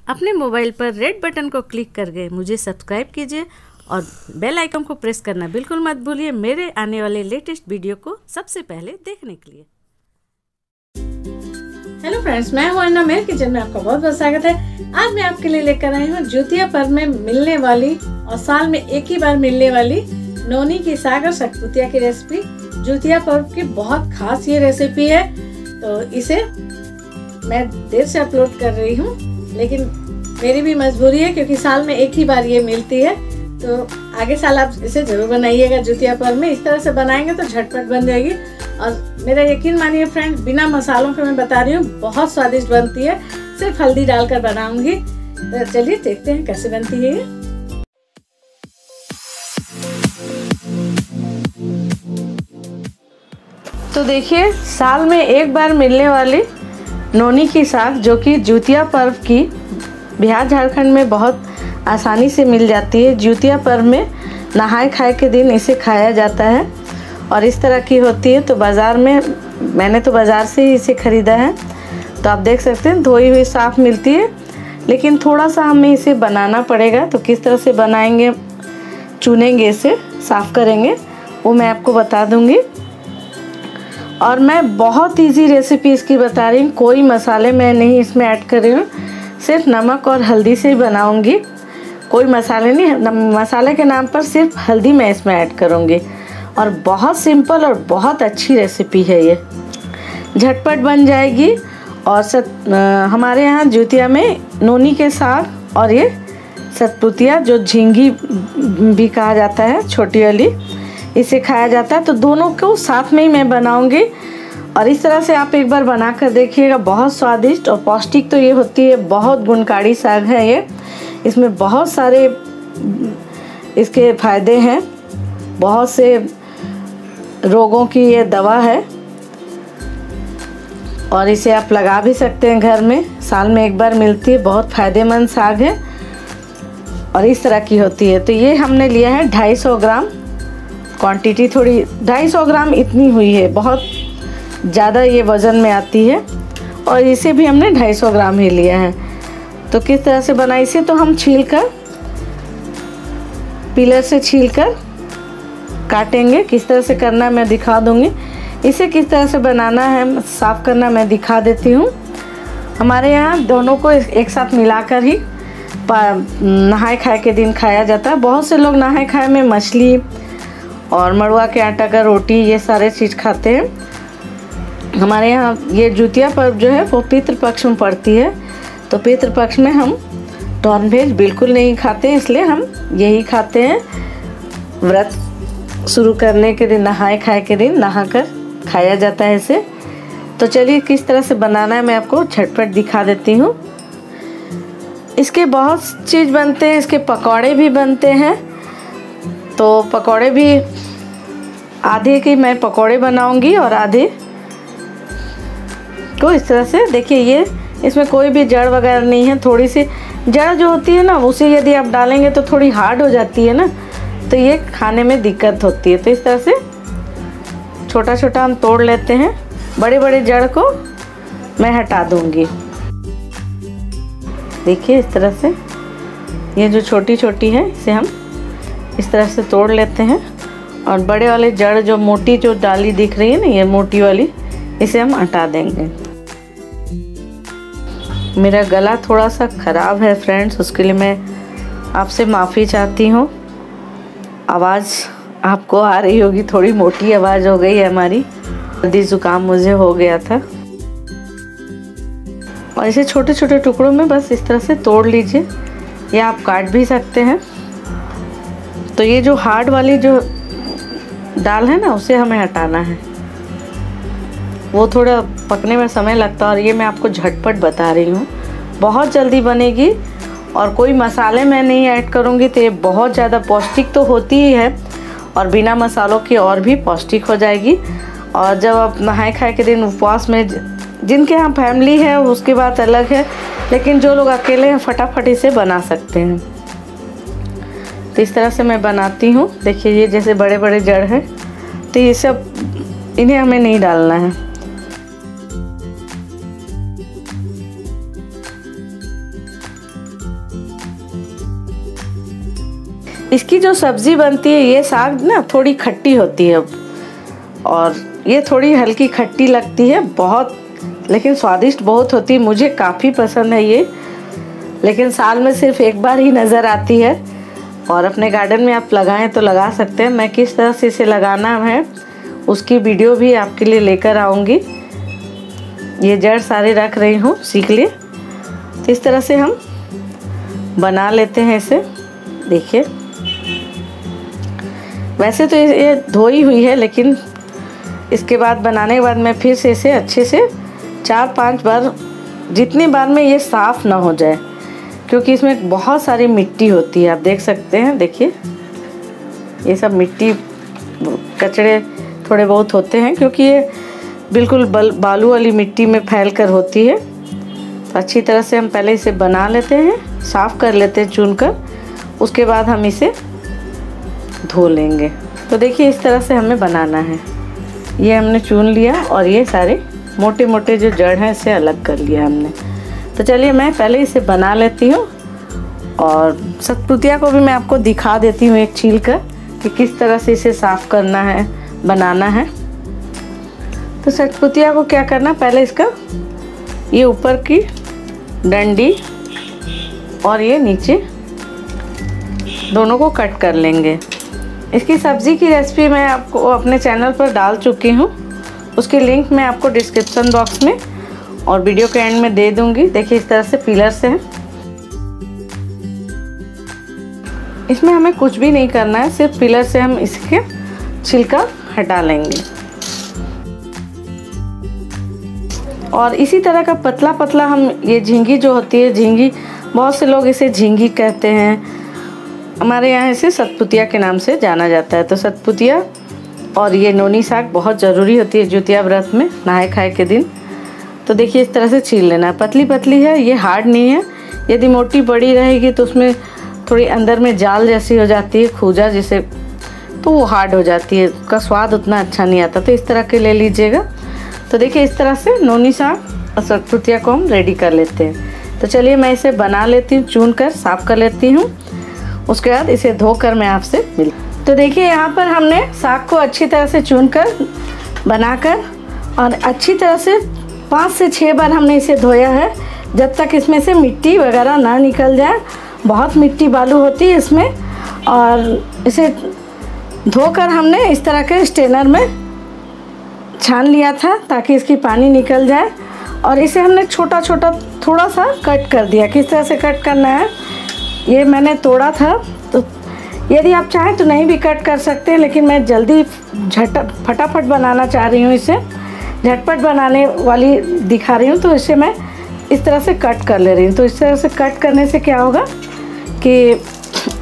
अपने मोबाइल पर red button को क्लिक करके मुझे सब्सक्राइब कीजिए और बेल आइकन को प्रेस करना बिल्कुल मत भूलिए मेरे आने वाले लेटेस्ट वीडियो को सबसे पहले देखने के लिए। हेलो फ्रेंड्स, मैं हूं अन्ना। मेरे किचन में आपका बहुत बहुत स्वागत है। आज मैं आपके लिए लेकर आई हूं ज्योतिया पर्व में मिलने वाली और साल में एक ही बार मिलने वाली नोनी की साग और सतपुतिया की रेसिपी। ज्योतिया पर्व की बहुत खास ये रेसिपी है, तो इसे मैं देर से अपलोड कर रही हूँ, लेकिन मेरी भी मजबूरी है क्योंकि साल में एक ही बार ये मिलती है। तो आगे साल आप इसे जरूर बनाइएगा ज्योतिया पर्व में। इस तरह से बनाएंगे तो झटपट बन जाएगी और मेरा यकीन मानिए फ्रेंड्स, बिना मसालों के मैं बता रही हूँ, बहुत स्वादिष्ट बनती है। सिर्फ हल्दी डालकर बनाऊंगी। तो चलिए देखते हैं कैसे बनती है ये। तो देखिए, साल में एक बार मिलने वाली नोनी की साग, जो कि ज्योतिया पर्व की बिहार झारखंड में बहुत आसानी से मिल जाती है। ज्योतिया पर्व में नहाए खाए के दिन इसे खाया जाता है और इस तरह की होती है। तो बाज़ार में मैंने तो बाज़ार से ही इसे ख़रीदा है, तो आप देख सकते हैं धोई हुई साफ़ मिलती है, लेकिन थोड़ा सा हमें इसे बनाना पड़ेगा। तो किस तरह से बनाएंगे, चुनेंगे, इसे साफ़ करेंगे, वो मैं आपको बता दूँगी। और मैं बहुत इजी रेसिपी इसकी बता रही हूँ, कोई मसाले मैं नहीं इसमें ऐड कर रही हूँ, सिर्फ नमक और हल्दी से ही बनाऊँगी। कोई मसाले नहीं, मसाले के नाम पर सिर्फ हल्दी मैं इसमें ऐड करूँगी। और बहुत सिंपल और बहुत अच्छी रेसिपी है ये, झटपट बन जाएगी। और हमारे यहाँ ज्योतिया में नोनी के साग और ये सतपुतिया, जो झींगी भी कहा जाता है, छोटी वाली, इसे खाया जाता है। तो दोनों को साथ में ही मैं बनाऊंगी और इस तरह से आप एक बार बना कर देखिएगा। बहुत स्वादिष्ट और पौष्टिक तो ये होती है, बहुत गुणकारी साग है ये। इसमें बहुत सारे इसके फायदे हैं, बहुत से रोगों की ये दवा है और इसे आप लगा भी सकते हैं घर में। साल में एक बार मिलती है, बहुत फायदेमंद साग है और इस तरह की होती है। तो ये हमने लिया है 250 ग्राम, क्वांटिटी थोड़ी 250 ग्राम इतनी हुई है, बहुत ज़्यादा ये वज़न में आती है। और इसे भी हमने 250 ग्राम ही लिया है। तो किस तरह से बनाई इसे, तो हम छील कर, पीलर से छील कर काटेंगे। किस तरह से करना मैं दिखा दूँगी। इसे किस तरह से बनाना है, साफ़ करना मैं दिखा देती हूँ। हमारे यहाँ दोनों को एक साथ मिलाकर ही नहाए खाए के दिन खाया जाता है। बहुत से लोग नहाए खाए में मछली और मड़ुआ के आटा का रोटी, ये सारे चीज़ खाते हैं। हमारे यहाँ ये ज्योतिया पर्व जो है वो पितृ पक्ष में पड़ती है, तो पितृ पक्ष में हम नॉनवेज बिल्कुल नहीं खाते हैं, इसलिए हम यही खाते हैं। व्रत शुरू करने के दिन, नहाए खाए के दिन नहाकर खाया जाता है इसे। तो चलिए किस तरह से बनाना है मैं आपको झटपट दिखा देती हूँ। इसके बहुत चीज़ बनते हैं, इसके पकौड़े भी बनते हैं। तो पकौड़े भी आधे की मैं पकौड़े बनाऊंगी और आधे को इस तरह से, देखिए ये इसमें कोई भी जड़ वगैरह नहीं है। थोड़ी सी जड़ जो होती है ना, उसे यदि आप डालेंगे तो थोड़ी हार्ड हो जाती है ना, तो ये खाने में दिक्कत होती है। तो इस तरह से छोटा छोटा हम तोड़ लेते हैं। बड़े बड़े जड़ को मैं हटा दूंगी। देखिए इस तरह से, ये जो छोटी छोटी है इसे हम इस तरह से तोड़ लेते हैं। और बड़े वाले जड़, जो मोटी जो डाली दिख रही है ना, ये मोटी वाली, इसे हम हटा देंगे। मेरा गला थोड़ा सा ख़राब है फ्रेंड्स, उसके लिए मैं आपसे माफ़ी चाहती हूँ। आवाज़ आपको आ रही होगी, थोड़ी मोटी आवाज़ हो गई है हमारी, सर्दी ज़ुकाम मुझे हो गया था। और इसे छोटे छोटे टुकड़ों में बस इस तरह से तोड़ लीजिए, या आप काट भी सकते हैं। तो ये जो हार्ड वाली जो दाल है ना, उसे हमें हटाना है, वो थोड़ा पकने में समय लगता है। और ये मैं आपको झटपट बता रही हूँ, बहुत जल्दी बनेगी और कोई मसाले मैं नहीं ऐड करूँगी। तो ये बहुत ज़्यादा पौष्टिक तो होती ही है और बिना मसालों की और भी पौष्टिक हो जाएगी। और जब आप नहाए खाए के दिन उपवास में, जिनके यहाँ फैमिली है उसकी बात अलग है, लेकिन जो लोग अकेले हैं फटाफट इसे बना सकते हैं। तो इस तरह से मैं बनाती हूँ। देखिए ये जैसे बड़े बड़े जड़ हैं, तो ये सब, इन्हें हमें नहीं डालना है। इसकी जो सब्ज़ी बनती है, ये साग ना थोड़ी खट्टी होती है और ये थोड़ी हल्की खट्टी लगती है बहुत, लेकिन स्वादिष्ट बहुत होती है। मुझे काफ़ी पसंद है ये, लेकिन साल में सिर्फ एक बार ही नज़र आती है और अपने गार्डन में आप लगाएं तो लगा सकते हैं। मैं किस तरह से इसे लगाना है उसकी वीडियो भी आपके लिए लेकर आऊँगी। ये जड़ सारे रख रही हूँ सीख लिए। तो इस तरह से हम बना लेते हैं इसे। देखिए, वैसे तो ये धोई हुई है, लेकिन इसके बाद बनाने के बाद मैं फिर से इसे अच्छे से 4-5 बार, जितनी बार में ये साफ़ ना हो जाए, क्योंकि इसमें बहुत सारी मिट्टी होती है। आप देख सकते हैं, देखिए ये सब मिट्टी कचड़े थोड़े बहुत होते हैं, क्योंकि ये बिल्कुल बालू वाली मिट्टी में फैल कर होती है। तो अच्छी तरह से हम पहले इसे बना लेते हैं, साफ़ कर लेते हैं चुन कर, उसके बाद हम इसे धो लेंगे। तो देखिए इस तरह से हमें बनाना है। ये हमने चुन लिया और ये सारे मोटे मोटे जो जड़ हैं इसे अलग कर लिया हमने। तो चलिए मैं पहले इसे बना लेती हूँ और सतपुतिया को भी मैं आपको दिखा देती हूँ एक छील कर कि किस तरह से इसे साफ़ करना है, बनाना है। तो सतपुतिया को क्या करना, पहले इसका ये ऊपर की डंडी और ये नीचे दोनों को कट कर लेंगे। इसकी सब्ज़ी की रेसिपी मैं आपको अपने चैनल पर डाल चुकी हूँ, उसकी लिंक मैं आपको डिस्क्रिप्शन बॉक्स में और वीडियो के एंड में दे दूँगी। देखिए इस तरह से पिलर से हैं। इसमें हमें कुछ भी नहीं करना है, सिर्फ पिलर से हम इसके छिलका हटा लेंगे। और इसी तरह का पतला पतला हम ये झींगी जो होती है, झींगी बहुत से लोग इसे झींगी कहते हैं, हमारे यहाँ इसे सतपुतिया के नाम से जाना जाता है। तो सतपुतिया और ये नोनी साग बहुत ज़रूरी होती है ज्योतिया व्रत में, नहाए खाए के दिन। तो देखिए इस तरह से छील लेना है। पतली पतली है, ये हार्ड नहीं है। यदि मोटी बड़ी रहेगी तो उसमें थोड़ी अंदर में जाल जैसी हो जाती है, खूजा जिसे, तो वो हार्ड हो जाती है, उसका स्वाद उतना अच्छा नहीं आता। तो इस तरह के ले लीजिएगा। तो देखिए इस तरह से नोनी साग और सतपुतिया को हम रेडी कर लेते हैं। तो चलिए मैं इसे बना लेती हूँ, चुन कर साफ़ कर लेती हूँ, उसके बाद इसे धोकर मैं आपसे मिलती। तो देखिए यहाँ पर हमने साग को अच्छी तरह से चुनकर बनाकर और अच्छी तरह से 5 से 6 बार हमने इसे धोया है, जब तक इसमें से मिट्टी वगैरह ना निकल जाए। बहुत मिट्टी बालू होती है इसमें। और इसे धोकर हमने इस तरह के स्ट्रेनर में छान लिया था ताकि इसकी पानी निकल जाए। और इसे हमने छोटा छोटा थोड़ा सा कट कर दिया। किस तरह से कट करना है, ये मैंने तोड़ा था, तो यदि आप चाहें तो नहीं भी कट कर सकते हैं, लेकिन मैं जल्दी फटाफट बनाना चाह रही हूँ, इसे झटपट बनाने वाली दिखा रही हूँ, तो इसे मैं इस तरह से कट कर ले रही हूँ। तो इस तरह से कट करने से क्या होगा कि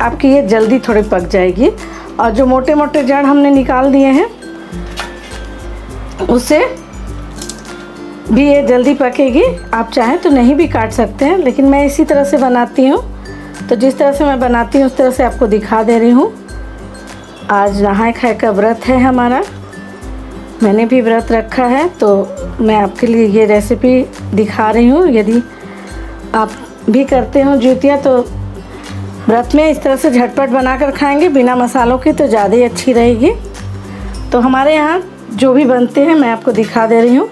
आपकी ये जल्दी थोड़ी पक जाएगी। और जो मोटे मोटे जड़ हमने निकाल दिए हैं उससे भी ये जल्दी पकेगी। आप चाहें तो नहीं भी काट सकते हैं, लेकिन मैं इसी तरह से बनाती हूँ। तो जिस तरह से मैं बनाती हूँ उस तरह से आपको दिखा दे रही हूँ। आज नहाए खाए का व्रत है हमारा, मैंने भी व्रत रखा है, तो मैं आपके लिए ये रेसिपी दिखा रही हूँ। यदि आप भी करते हो ज्योतिया तो व्रत में इस तरह से झटपट बनाकर खाएंगे बिना मसालों के, तो ज़्यादा ही अच्छी रहेगी। तो हमारे यहाँ जो भी बनते हैं मैं आपको दिखा दे रही हूँ।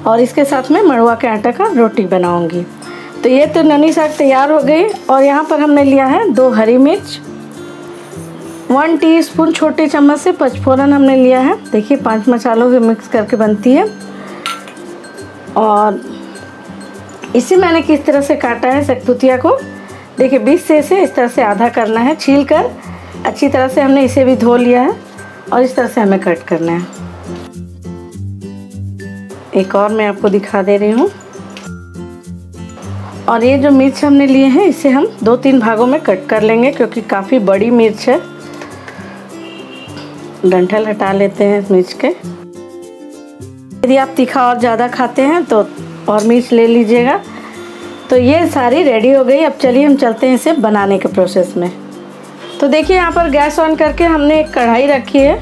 और इसके साथ में मड़ुआ के आटा का रोटी बनाऊँगी। तो ये तो ननी साग तैयार हो गई। और यहाँ पर हमने लिया है 2 हरी मिर्च, 1 टीस्पून छोटे चम्मच से पचफोरन हमने लिया है। देखिए 5 मसालों के मिक्स करके बनती है। और इसे मैंने किस तरह से काटा है सतपुतिया को, देखिए बीच से इसे इस तरह से आधा करना है, छील कर अच्छी तरह से हमने इसे भी धो लिया है और इस तरह से हमें कट करना है। एक और मैं आपको दिखा दे रही हूँ। और ये जो मिर्च हमने लिए हैं इसे हम 2-3 भागों में कट कर लेंगे, क्योंकि काफ़ी बड़ी मिर्च है। डंठल हटा लेते हैं इस मिर्च के। यदि आप तीखा और ज़्यादा खाते हैं तो और मिर्च ले लीजिएगा। तो ये सारी रेडी हो गई। अब चलिए हम चलते हैं इसे बनाने के प्रोसेस में। तो देखिए यहाँ पर गैस ऑन करके हमने एक कढ़ाई रखी है।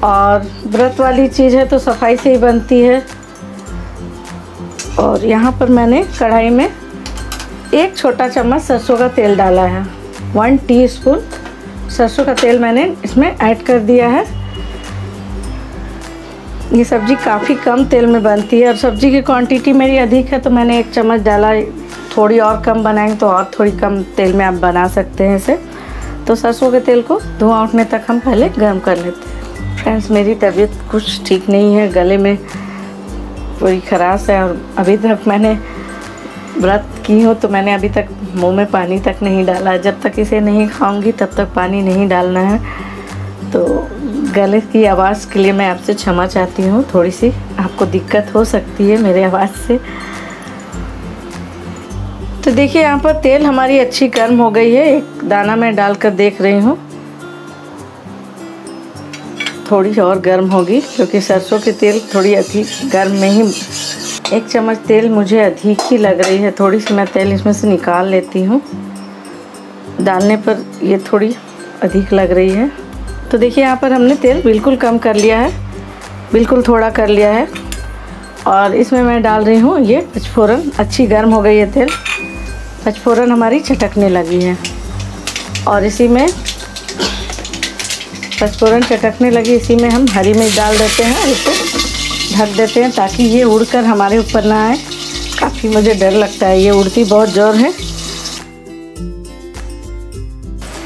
और व्रत वाली चीज़ है तो सफाई से ही बनती है। और यहाँ पर मैंने कढ़ाई में 1 छोटा चम्मच सरसों का तेल डाला है, 1 टीस्पून सरसों का तेल मैंने इसमें ऐड कर दिया है। ये सब्ज़ी काफ़ी कम तेल में बनती है और सब्ज़ी की क्वांटिटी मेरी अधिक है तो मैंने 1 चम्मच डाला। थोड़ी और कम बनाएंगे तो और थोड़ी कम तेल में आप बना सकते हैं इसे। तो सरसों के तेल को धुआं उठने तक हम पहले गर्म कर लेते हैं। फ्रेंड्स, मेरी तबीयत कुछ ठीक नहीं है, गले में पूरी खराश है और अभी तक मैंने व्रत की हूँ तो मैंने अभी तक मुंह में पानी तक नहीं डाला। जब तक इसे नहीं खाऊंगी तब तक पानी नहीं डालना है। तो गले की आवाज़ के लिए मैं आपसे क्षमा चाहती हूँ, थोड़ी सी आपको दिक्कत हो सकती है मेरे आवाज़ से। तो देखिए यहाँ पर तेल हमारी अच्छी गर्म हो गई है। एक दाना मैं डालकर देख रही हूँ, थोड़ी और गर्म होगी क्योंकि सरसों की तेल थोड़ी अधिक गर्म में ही। 1 चम्मच तेल मुझे अधिक ही लग रही है, थोड़ी सी मैं तेल इसमें से निकाल लेती हूँ। डालने पर ये थोड़ी अधिक लग रही है। तो देखिए यहाँ पर हमने तेल बिल्कुल कम कर लिया है, बिल्कुल थोड़ा कर लिया है। और इसमें मैं डाल रही हूँ ये पचफोरन। अच्छी गर्म हो गई है तेल, पचफोरन हमारी चटकने लगी है। और इसी में पचफोरन चटकने लगी, इसी में हम हरी मिर्च डाल देते हैं। इसे ढक देते हैं ताकि ये उड़कर हमारे ऊपर ना आए। काफ़ी मुझे डर लगता है, ये उड़ती बहुत ज़ोर है।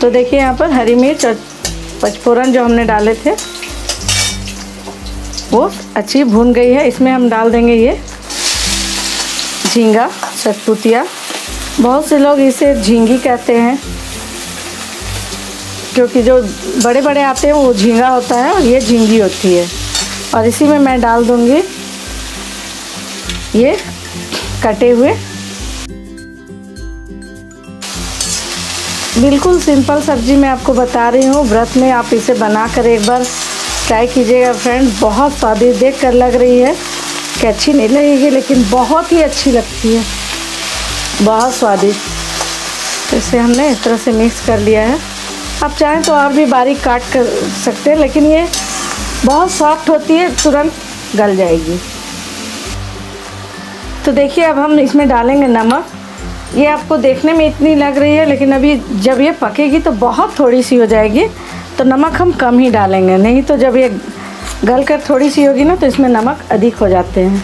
तो देखिए यहाँ पर हरी मिर्च और पचफोरन जो हमने डाले थे वो अच्छी भून गई है। इसमें हम डाल देंगे ये झींगा, सतपुतिया। बहुत से लोग इसे झींगी कहते हैं क्योंकि जो बड़े बड़े आते हैं वो झींगा होता है और ये झींगी होती है। और इसी में मैं डाल दूंगी ये कटे हुए। बिल्कुल सिंपल सब्जी मैं आपको बता रही हूँ, व्रत में आप इसे बनाकर एक बार ट्राई कीजिएगा फ्रेंड। बहुत स्वादिष्ट, देख कर लग रही है कि अच्छी नहीं लगेगी लेकिन बहुत ही अच्छी लगती है, बहुत स्वादिष्ट। तो इसे हमने इस तरह से मिक्स कर लिया है। आप चाहें तो और भी बारीक काट कर सकते हैं लेकिन ये बहुत सॉफ्ट होती है, तुरंत गल जाएगी। तो देखिए अब हम इसमें डालेंगे नमक। ये आपको देखने में इतनी लग रही है लेकिन अभी जब ये पकेगी तो बहुत थोड़ी सी हो जाएगी, तो नमक हम कम ही डालेंगे। नहीं तो जब ये गल कर थोड़ी सी होगी ना तो इसमें नमक अधिक हो जाते हैं।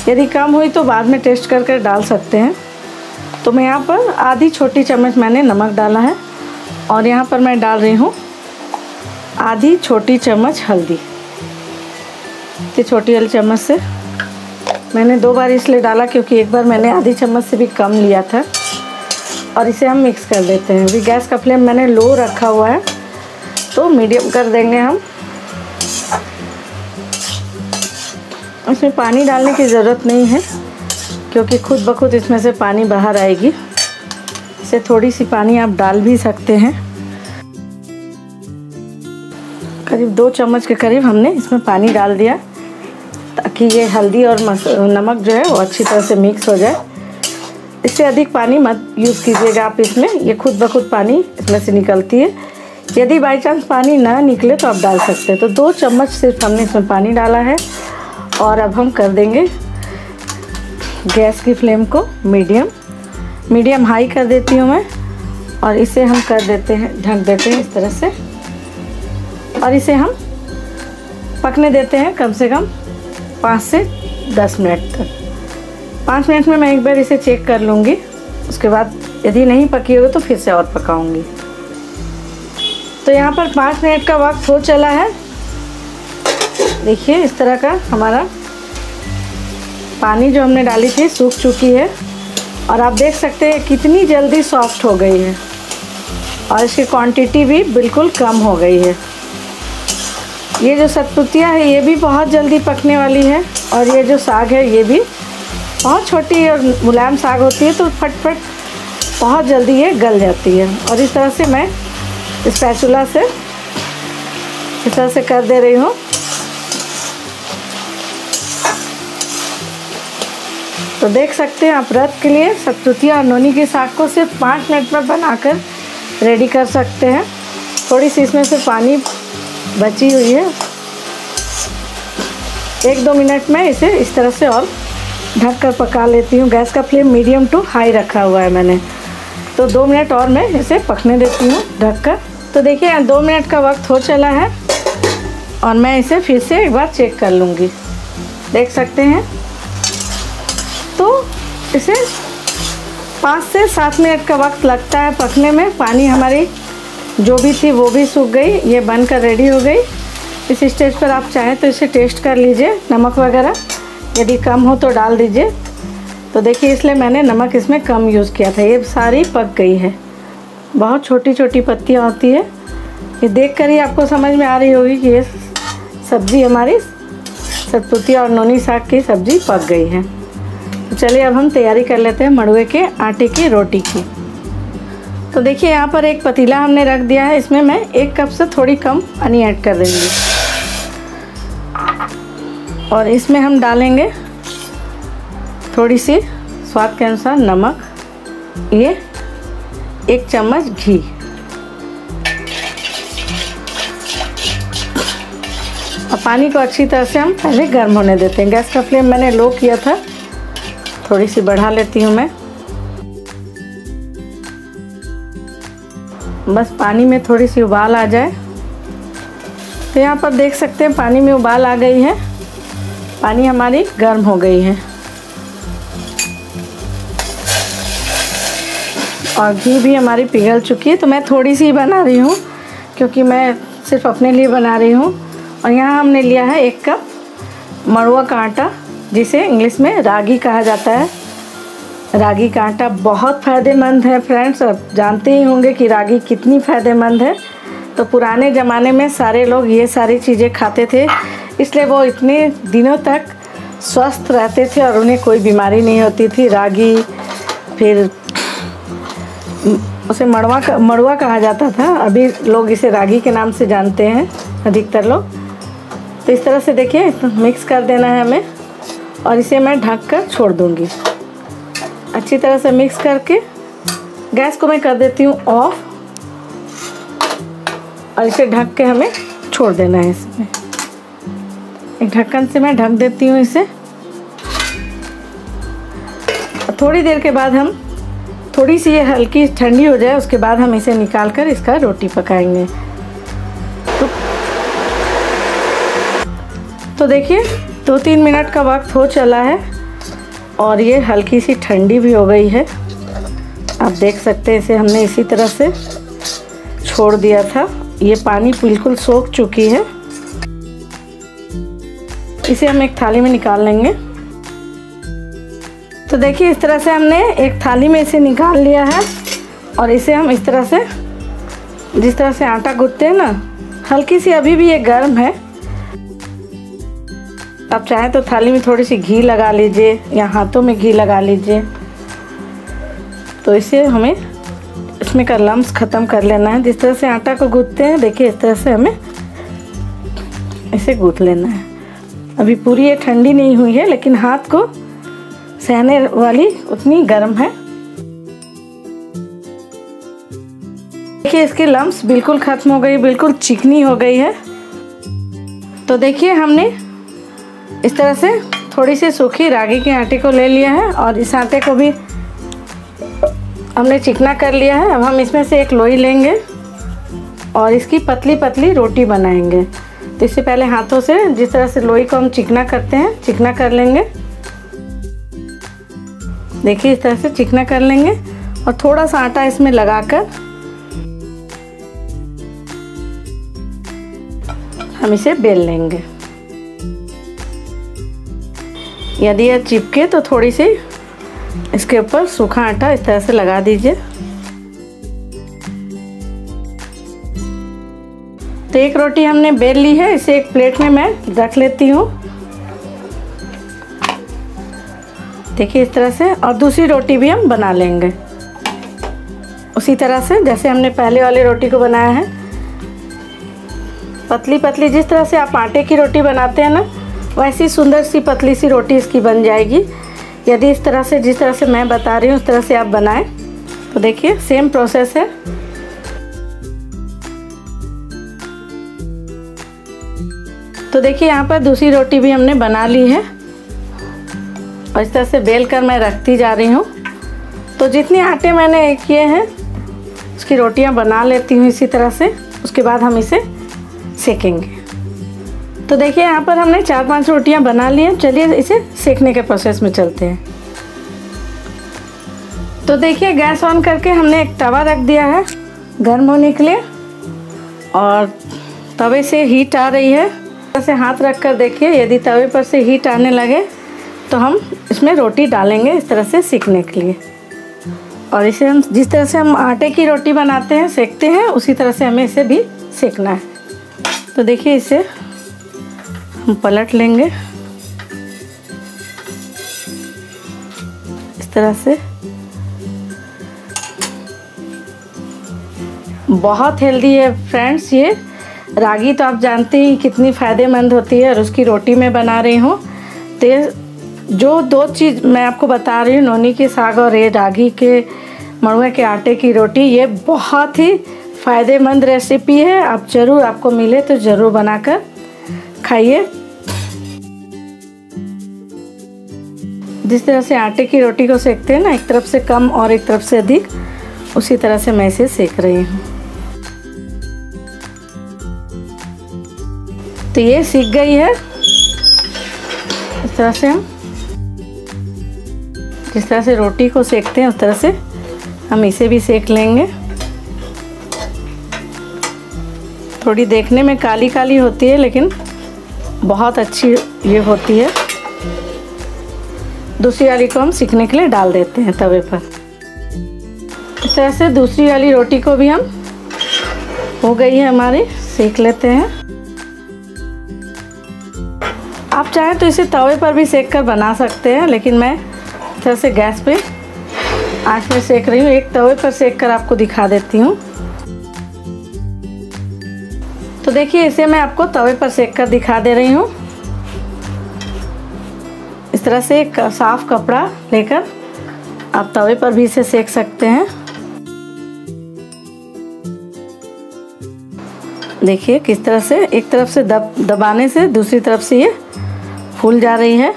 यदि कम हुई तो बाद में टेस्ट कर डाल सकते हैं। तो मैं यहाँ पर आधी छोटी चम्मच मैंने नमक डाला है और यहाँ पर मैं डाल रही हूँ आधी छोटी चम्मच हल्दी। इतनी छोटी वाली चम्मच से मैंने 2 बार इसलिए डाला क्योंकि एक बार मैंने आधी चम्मच से भी कम लिया था। और इसे हम मिक्स कर देते हैं। अभी गैस का फ्लेम मैंने लो रखा हुआ है तो मीडियम कर देंगे हम। इसमें पानी डालने की ज़रूरत नहीं है क्योंकि खुद ब खुद इसमें से पानी बाहर आएगी। इसे थोड़ी सी पानी आप डाल भी सकते हैं। करीब 2 चम्मच के करीब हमने इसमें पानी डाल दिया ताकि ये हल्दी और नमक जो है वो अच्छी तरह से मिक्स हो जाए। इससे अधिक पानी मत यूज़ कीजिएगा आप इसमें, ये खुद ब खुद पानी इसमें से निकलती है। यदि बाई चांस पानी ना निकले तो आप डाल सकते हैं। तो 2 चम्मच सिर्फ हमने इसमें पानी डाला है। और अब हम कर देंगे गैस की फ्लेम को मीडियम हाई कर देती हूँ मैं। और इसे हम कर देते हैं, ढक देते हैं इस तरह से। और इसे हम पकने देते हैं कम से कम 5 से 10 मिनट तक। 5 मिनट में मैं एक बार इसे चेक कर लूँगी, उसके बाद यदि नहीं पकी होगी तो फिर से और पकाऊंगी। तो यहाँ पर 5 मिनट का वक्त हो चला है। देखिए इस तरह का हमारा पानी जो हमने डाली थी सूख चुकी है। और आप देख सकते हैं कितनी जल्दी सॉफ्ट हो गई है और इसकी क्वांटिटी भी बिल्कुल कम हो गई है। ये जो सतपुतिया है ये भी बहुत जल्दी पकने वाली है। और ये जो साग है ये भी बहुत छोटी और मुलायम साग होती है तो फटफट बहुत जल्दी ये गल जाती है। और इस तरह से मैं स्पैचुला से इस तरह से कर दे रही हूँ। तो देख सकते हैं आप व्रत के लिए सतपुतिया और नोनी के साग को सिर्फ 5 मिनट में बनाकर रेडी कर सकते हैं। थोड़ी सी इसमें से पानी बची हुई है। 1-2 मिनट में इसे इस तरह से और ढक कर पका लेती हूँ। गैस का फ्लेम मीडियम टू हाई रखा हुआ है मैंने। तो 2 मिनट और मैं इसे पकने देती हूँ ढक कर। तो देखिए 2 मिनट का वक्त हो चला है और मैं इसे फिर से एक बार चेक कर लूँगी। देख सकते हैं। तो इसे 5 से 7 मिनट का वक्त लगता है पकने में। पानी हमारी जो भी थी वो भी सूख गई, ये बनकर रेडी हो गई। इस स्टेज पर आप चाहें तो इसे टेस्ट कर लीजिए, नमक वगैरह यदि कम हो तो डाल दीजिए। तो देखिए इसलिए मैंने नमक इसमें कम यूज़ किया था। ये सारी पक गई है। बहुत छोटी छोटी पत्तियाँ होती है। ये देख कर ही आपको समझ में आ रही होगी कि ये सब्ज़ी हमारी सतपुतिया और नोनी साग की सब्ज़ी पक गई है। तो चलिए अब हम तैयारी कर लेते हैं मड़ुए के आटे की रोटी की। तो देखिए यहाँ पर एक पतीला हमने रख दिया है। इसमें मैं 1 कप से थोड़ी कम पानी ऐड कर देंगे और इसमें हम डालेंगे थोड़ी सी स्वाद के अनुसार नमक, ये 1 चम्मच घी। और पानी को अच्छी तरह से हम पहले गर्म होने देते हैं। गैस का फ्लेम मैंने लो किया था, थोड़ी सी बढ़ा लेती हूँ मैं। बस पानी में थोड़ी सी उबाल आ जाए। तो यहाँ पर देख सकते हैं पानी में उबाल आ गई है, पानी हमारी गर्म हो गई है और घी भी हमारी पिघल चुकी है। तो मैं थोड़ी सी बना रही हूँ क्योंकि मैं सिर्फ अपने लिए बना रही हूँ। और यहाँ हमने लिया है 1 कप मड़ुआ का आटा, जिसे इंग्लिश में रागी कहा जाता है। रागी का आटा बहुत फ़ायदेमंद है फ्रेंड्स। आप जानते ही होंगे कि रागी कितनी फ़ायदेमंद है। तो पुराने ज़माने में सारे लोग ये सारी चीज़ें खाते थे, इसलिए वो इतने दिनों तक स्वस्थ रहते थे और उन्हें कोई बीमारी नहीं होती थी। रागी, फिर उसे मड़ुआ कहा जाता था। अभी लोग इसे रागी के नाम से जानते हैं अधिकतर लोग। तो इस तरह से देखिए मिक्स कर देना है हमें और इसे मैं ढक कर छोड़ दूँगी। अच्छी तरह से मिक्स करके गैस को मैं कर देती हूँ ऑफ और इसे ढक के हमें छोड़ देना है। इसमें एक ढक्कन से मैं ढक देती हूँ इसे। थोड़ी देर के बाद हम थोड़ी सी ये हल्की ठंडी हो जाए, उसके बाद हम इसे निकाल कर इसका रोटी पकाएंगे। तो देखिए 2-3 मिनट का वक्त हो चला है और ये हल्की सी ठंडी भी हो गई है। आप देख सकते हैं इसे हमने इसी तरह से छोड़ दिया था। ये पानी बिल्कुल सोख चुकी है। इसे हम एक थाली में निकाल लेंगे। तो देखिए इस तरह से हमने एक थाली में इसे निकाल लिया है और इसे हम इस तरह से, जिस तरह से आटा गूंथते हैं ना, हल्की सी अभी भी ये गर्म है। आप चाहें तो थाली में थोड़ी सी घी लगा लीजिए या हाथों में घी लगा लीजिए। तो इसे हमें इसमें का लम्स ख़त्म कर लेना है। जिस तरह से आटा को गूंथते हैं, देखिए इस तरह से हमें इसे गूंथ लेना है। अभी पूरी ये ठंडी नहीं हुई है, लेकिन हाथ को सहने वाली उतनी गर्म है। देखिए इसके लम्स बिल्कुल ख़त्म हो गई, बिल्कुल चिकनी हो गई है। तो देखिए हमने इस तरह से थोड़ी सी सूखी रागी के आटे को ले लिया है और इस आटे को भी हमने चिकना कर लिया है। अब हम इसमें से एक लोई लेंगे और इसकी पतली पतली रोटी बनाएंगे। तो इससे पहले हाथों से जिस तरह से लोई को हम चिकना करते हैं, चिकना कर लेंगे। देखिए इस तरह से चिकना कर लेंगे और थोड़ा सा आटा इसमें लगाकर हम इसे बेल लेंगे। यदि यह चिपके तो थोड़ी सी इसके ऊपर सूखा आटा इस तरह से लगा दीजिए। तो एक रोटी हमने बेल ली है, इसे एक प्लेट में मैं रख लेती हूँ। देखिए इस तरह से, और दूसरी रोटी भी हम बना लेंगे उसी तरह से जैसे हमने पहले वाली रोटी को बनाया है। पतली पतली जिस तरह से आप आटे की रोटी बनाते हैं ना, वैसी सुंदर सी पतली सी रोटी इसकी बन जाएगी। यदि इस तरह से, जिस तरह से मैं बता रही हूँ उस तरह से आप बनाएं तो देखिए सेम प्रोसेस है। तो देखिए यहाँ पर दूसरी रोटी भी हमने बना ली है और इस तरह से बेल कर मैं रखती जा रही हूँ। तो जितने आटे मैंने किए हैं उसकी रोटियाँ बना लेती हूँ इसी तरह से। उसके बाद हम इसे सेकेंगे। तो देखिए यहाँ पर हमने 4-5 रोटियां बना ली हैं। चलिए इसे सेकने के प्रोसेस में चलते हैं। तो देखिए गैस ऑन करके हमने एक तवा रख दिया है गर्म होने के लिए, और तवे से हीट आ रही है। ऐसे हाथ रख कर देखिए, यदि तवे पर से हीट आने लगे तो हम इसमें रोटी डालेंगे इस तरह से सेकने के लिए। और इसे हम जिस तरह से हम आटे की रोटी बनाते हैं, सेकते हैं, उसी तरह से हमें इसे भी सेकना है। तो देखिए इसे हम पलट लेंगे इस तरह से। बहुत हेल्दी है फ्रेंड्स ये रागी, तो आप जानते ही कितनी फ़ायदेमंद होती है। और उसकी रोटी मैं बना रही हूँ। तो जो 2 चीज़ मैं आपको बता रही हूँ, नोनी के साग और ये रागी के मड़ुए के आटे की रोटी, ये बहुत ही फ़ायदेमंद रेसिपी है। आप ज़रूर, आपको मिले तो ज़रूर बनाकर खाइए। जिस तरह से आटे की रोटी को सेकते हैं ना, एक तरफ से कम और एक तरफ से अधिक, उसी तरह से मैं इसे सेक रही हूँ। तो ये सीख गई है। इस तरह से हम जिस तरह से रोटी को सेकते हैं उस तरह से हम इसे भी सेक लेंगे। थोड़ी देखने में काली काली होती है, लेकिन बहुत अच्छी ये होती है। दूसरी वाली को हम सीखने के लिए डाल देते हैं तवे पर। इस तरह से दूसरी वाली रोटी को भी हम हो गई है हमारी, सेक लेते हैं। आप चाहें तो इसे तवे पर भी सेक कर बना सकते हैं, लेकिन मैं इस तरह से गैस पे आंच में सेक रही हूँ। एक तवे पर सेक कर आपको दिखा देती हूँ। तो देखिए इसे मैं आपको तवे पर सेक कर दिखा दे रही हूँ। इस तरह से एक साफ कपड़ा लेकर आप तवे पर भी इसे सेक सकते हैं। देखिए किस तरह से एक तरफ से दबाने से दूसरी तरफ से ये फूल जा रही है।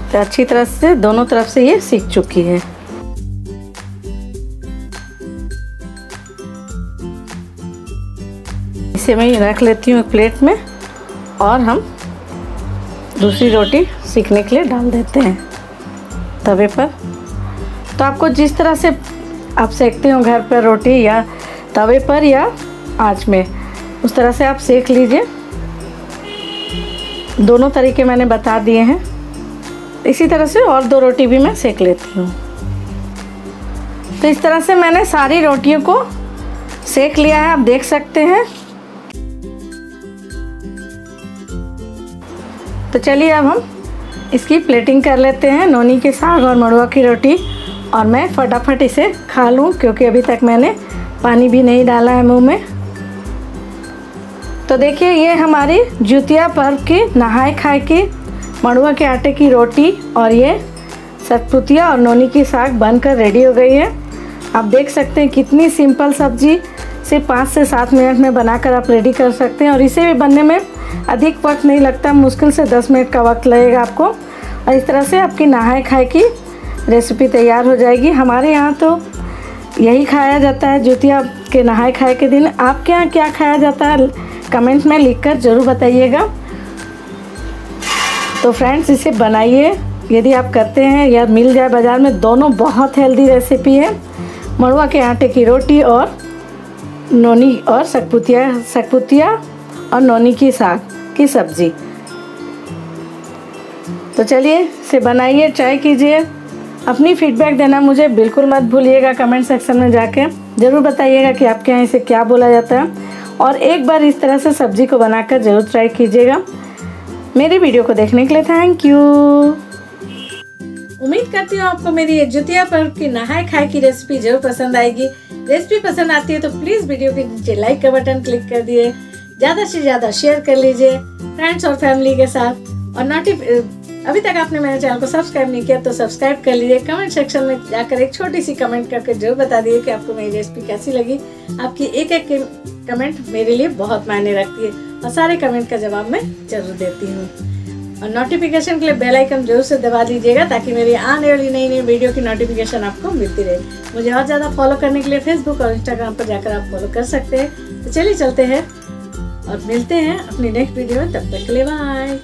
तो अच्छी तरह से दोनों तरफ से ये सीख चुकी है। इसे मैं रख लेती हूँ एक प्लेट में, और हम दूसरी रोटी सीखने के लिए डाल देते हैं तवे पर। तो आपको जिस तरह से आप सेकते हो घर पर रोटी, या तवे पर या आंच में, उस तरह से आप सेक लीजिए। दोनों तरीके मैंने बता दिए हैं। इसी तरह से और 2 रोटी भी मैं सेक लेती हूँ। तो इस तरह से मैंने सारी रोटियों को सेक लिया है, आप देख सकते हैं। तो चलिए अब हम इसकी प्लेटिंग कर लेते हैं, नोनी के साग और मड़ुआ की रोटी। और मैं फटाफट इसे खा लूँ, क्योंकि अभी तक मैंने पानी भी नहीं डाला है मुंह में। तो देखिए ये हमारी ज्यूतिया पर्व की नहाए खाए की मड़ुआ के आटे की रोटी और ये सतपुतिया और नोनी की साग बनकर रेडी हो गई है। आप देख सकते हैं कितनी सिंपल सब्जी सिर्फ 5 से 7 मिनट में बनाकर आप रेडी कर सकते हैं। और इसे भी बनने में अधिक वक्त नहीं लगता, मुश्किल से 10 मिनट का वक्त लगेगा आपको। और इस तरह से आपकी नहाए खाए की रेसिपी तैयार हो जाएगी। हमारे यहाँ तो यही खाया जाता है ज्यूतिया के नहाए खाए के दिन। आपके यहाँ क्या खाया जाता है कमेंट में लिखकर ज़रूर बताइएगा। तो फ्रेंड्स इसे बनाइए, यदि आप करते हैं या मिल जाए बाज़ार में, दोनों बहुत हेल्दी रेसिपी है। मड़ुआ के आटे की रोटी और नोनी और सतपुतिया और नोनी की साग की सब्ज़ी। तो चलिए इसे बनाइए, ट्राई कीजिए। अपनी फीडबैक देना मुझे बिल्कुल मत भूलिएगा। कमेंट सेक्शन में जाके ज़रूर बताइएगा कि आपके यहाँ इसे क्या बोला जाता है। और एक बार इस तरह से सब्ज़ी को बनाकर ज़रूर ट्राई कीजिएगा। मेरी वीडियो को देखने के लिए थैंक यू। उम्मीद करती हूँ आपको मेरी ये ज्यूतिया पर्व की नहाए खाए की रेसिपी जरूर पसंद आएगी। रेसिपी पसंद आती है तो प्लीज़ वीडियो के नीचे लाइक का बटन क्लिक कर दिए, ज़्यादा से ज़्यादा शेयर कर लीजिए फ्रेंड्स और फैमिली के साथ। और अभी तक आपने मेरे चैनल को सब्सक्राइब नहीं किया तो सब्सक्राइब कर लीजिए। कमेंट सेक्शन में जाकर एक छोटी सी कमेंट करके जरूर बता दीजिए कि आपको मेरी रेसिपी कैसी लगी। आपकी एक एक कमेंट मेरे लिए बहुत मायने रखती है और सारे कमेंट का जवाब मैं जरूर देती हूँ। और नोटिफिकेशन के लिए बेल आइकन जरूर से दबा दीजिएगा ताकि मेरी आने वाली नई नई वीडियो की नोटिफिकेशन आपको मिलती रहे। मुझे और ज़्यादा फॉलो करने के लिए फेसबुक और इंस्टाग्राम पर जाकर आप फॉलो कर सकते हैं। तो चलिए चलते हैं और मिलते हैं अपनी नेक्स्ट वीडियो में। तब तक के लिए बाय।